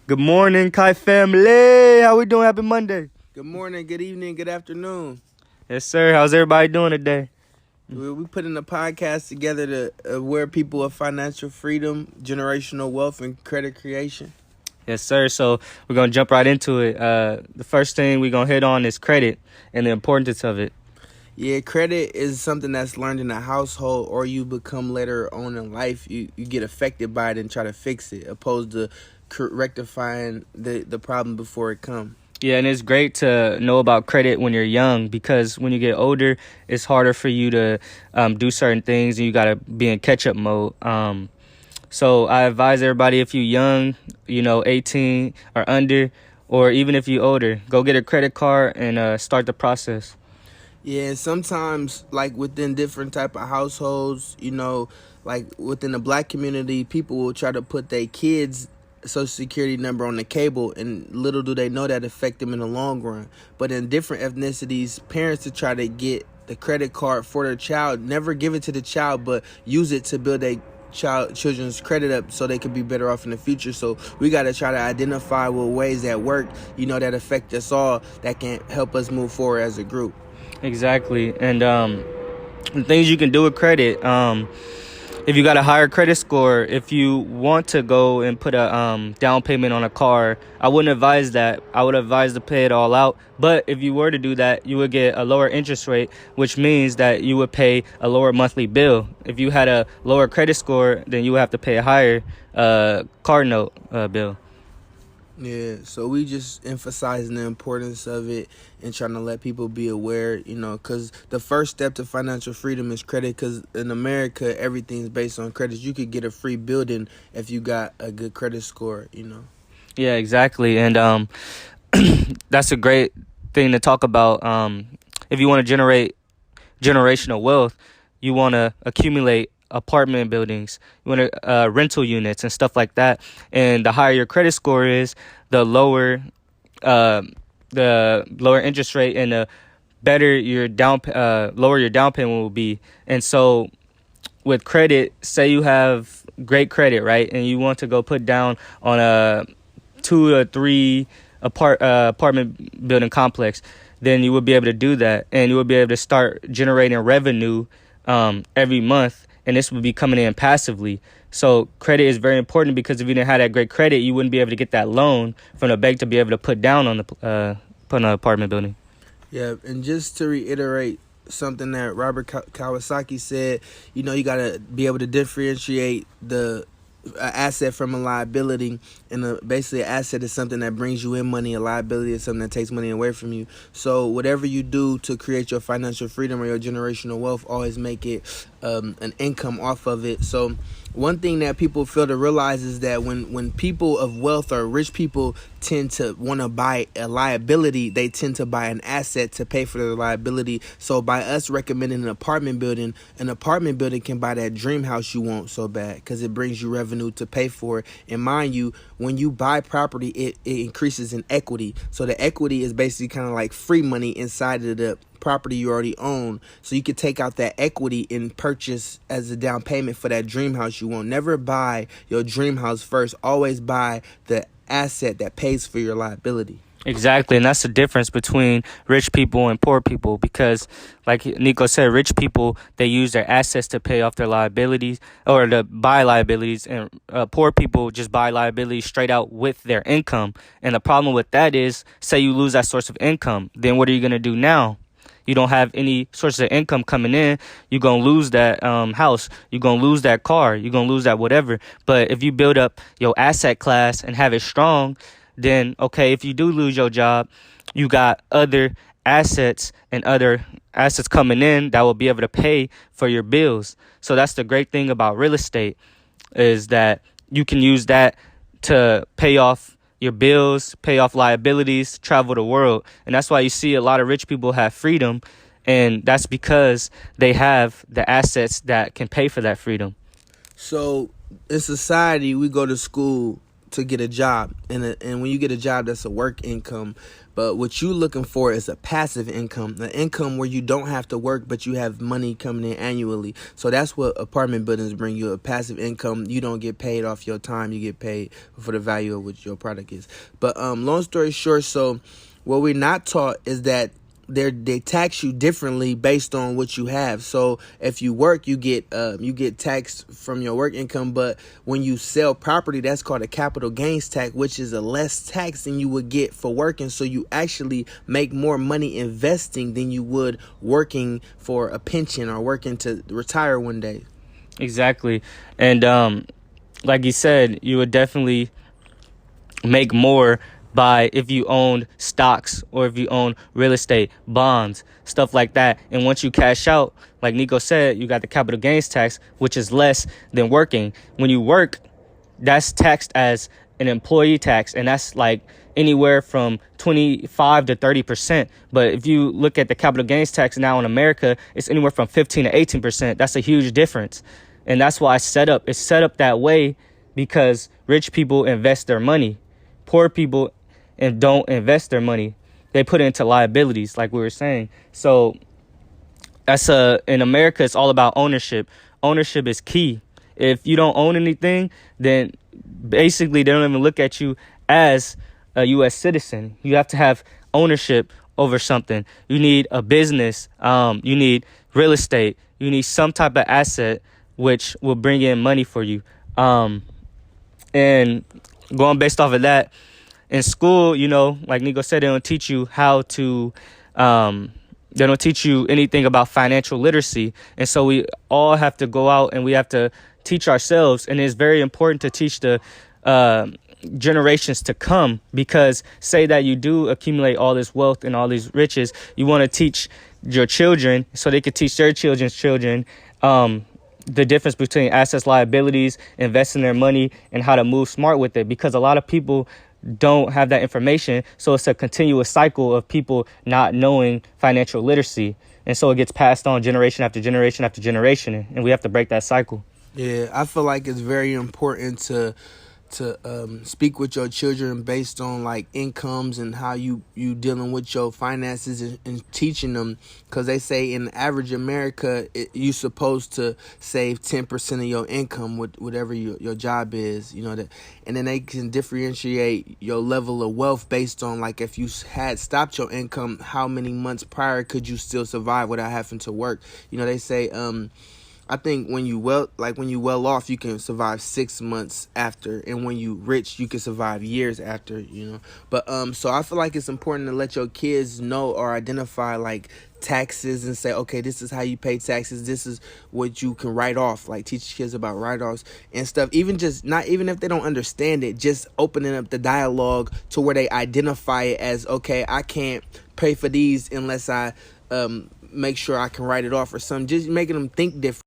Good morning, Kite family. How we doing? Happy Monday. Good morning, good evening, good afternoon. Yes, sir. How's everybody doing today? We putting a podcast together to aware people of financial freedom, generational wealth, and credit creation. Yes, sir. So we're gonna jump right into it. The first thing we're gonna hit on is credit and the importance of it. Yeah, credit is something that's learned in a household, or you become later on in life. You get affected by it and try to fix it, opposed to rectifying the problem before it comes. Yeah, and it's great to know about credit when you're young because when you get older, it's harder for you to do certain things and you gotta be in catch-up mode. So I advise everybody if you're young, 18 or under, or even if you're older, go get a credit card and start the process. Yeah, sometimes like within different type of households, like within the black community, people will try to put their kids' social security number on the cable, and little do they know that affect them in the long run. But in different ethnicities, parents to try to get the credit card for their child, never give it to the child, but use it to build a children's credit up so they could be better off in the future. So we got to try to identify what ways that work, that affect us all, that can help us move forward as a group. Exactly. And the things you can do with credit, if you got a higher credit score, if you want to go and put a down payment on a car, I wouldn't advise that. I would advise to pay it all out. But if you were to do that, you would get a lower interest rate, which means that you would pay a lower monthly bill. If you had a lower credit score, then you would have to pay a higher car note bill. Yeah, so we just emphasizing the importance of it and trying to let people be aware, because the first step to financial freedom is credit, because in America, everything's based on credit. You could get a free building if you got a good credit score. Yeah, exactly. And that's a great thing to talk about. If you want to generate generational wealth, you want to accumulate apartment buildings, you want to rental units and stuff like that. And the higher your credit score is, the lower interest rate and the better your lower your down payment will be. And so with credit, say you have great credit, right, and you want to go put down on a 2 or 3 apartment building complex, then you would be able to do that, and you would be able to start generating revenue every month, and this would be coming in passively. So credit is very important because if you didn't have that great credit, you wouldn't be able to get that loan from the bank to be able to put down on put on an apartment building. Yeah, and just to reiterate something that Robert Kawasaki said, you got to be able to differentiate the asset from a liability, and basically an asset is something that brings you in money. A liability is something that takes money away from you. So whatever you do to create your financial freedom or your generational wealth, always make it an income off of it. So one thing that people fail to realize is that when people of wealth or rich people tend to want to buy a liability, they tend to buy an asset to pay for their liability. So by us recommending an apartment building can buy that dream house you want so bad because it brings you revenue to pay for it. And mind you, when you buy property, it increases in equity. So the equity is basically kind of like free money inside of the property you already own. So you could take out that equity and purchase as a down payment for that dream house you want. Never buy your dream house first. Always buy the asset that pays for your liability. Exactly, and that's the difference between rich people and poor people because, like Nico said, rich people, they use their assets to pay off their liabilities or to buy liabilities, and poor people just buy liabilities straight out with their income. And the problem with that is, say you lose that source of income, then what are you going to do now? You don't have any source of income coming in, you're going to lose that house, you're going to lose that car, you're going to lose that whatever. But if you build up your asset class and have it strong, then, okay, if you do lose your job, you got other assets and other assets coming in that will be able to pay for your bills. So that's the great thing about real estate is that you can use that to pay off your bills, pay off liabilities, travel the world. And that's why you see a lot of rich people have freedom. And that's because they have the assets that can pay for that freedom. So in society, we go to school to get a job, and when you get a job, that's a work income. But what you looking for is a passive income, an income where you don't have to work, but you have money coming in annually. So that's what apartment buildings bring you, a passive income. You don't get paid off your time. You get paid for the value of what your product is. But long story short, so what we're not taught is that they tax you differently based on what you have. So if you work, you get taxed from your work income. But when you sell property, that's called a capital gains tax, which is a less tax than you would get for working. So you actually make more money investing than you would working for a pension or working to retire one day. Exactly. And like you said, you would definitely make more by if you owned stocks or if you own real estate, bonds, stuff like that. And once you cash out, like Nico said, you got the capital gains tax, which is less than working. When you work, that's taxed as an employee tax, and that's like anywhere from 25 to 30%. But if you look at the capital gains tax now in America, it's anywhere from 15 to 18%. That's a huge difference. And that's why it's set up that way, because rich people invest their money. Poor people and don't invest their money. They put it into liabilities, like we were saying. So in America, it's all about ownership. Ownership is key. If you don't own anything, then basically they don't even look at you as a U.S. citizen. You have to have ownership over something. You need a business. You need real estate. You need some type of asset which will bring in money for you. And going based off of that, in school, like Nico said, they don't teach you how to, they don't teach you anything about financial literacy. And so we all have to go out and we have to teach ourselves. And it's very important to teach the generations to come, because say that you do accumulate all this wealth and all these riches, you want to teach your children so they could teach their children's children the difference between assets, liabilities, investing their money, and how to move smart with it, because a lot of people don't have that information. So it's a continuous cycle of people not knowing financial literacy. And so it gets passed on generation after generation after generation. And we have to break that cycle. Yeah, I feel like it's very important to speak with your children based on like incomes and how you dealing with your finances, and teaching them, because they say in average America you supposed to save 10% of your income with whatever your job is, that, and then they can differentiate your level of wealth based on like if you had stopped your income, how many months prior could you still survive without having to work. They say I think when you well off, you can survive 6 months after, and when you rich, you can survive years after. But so I feel like it's important to let your kids know or identify like taxes and say, okay, this is how you pay taxes. This is what you can write off. Like teach kids about write-offs and stuff. Even if they don't understand it, just opening up the dialogue to where they identify it as, okay, I can't pay for these unless I make sure I can write it off or something. Just making them think different.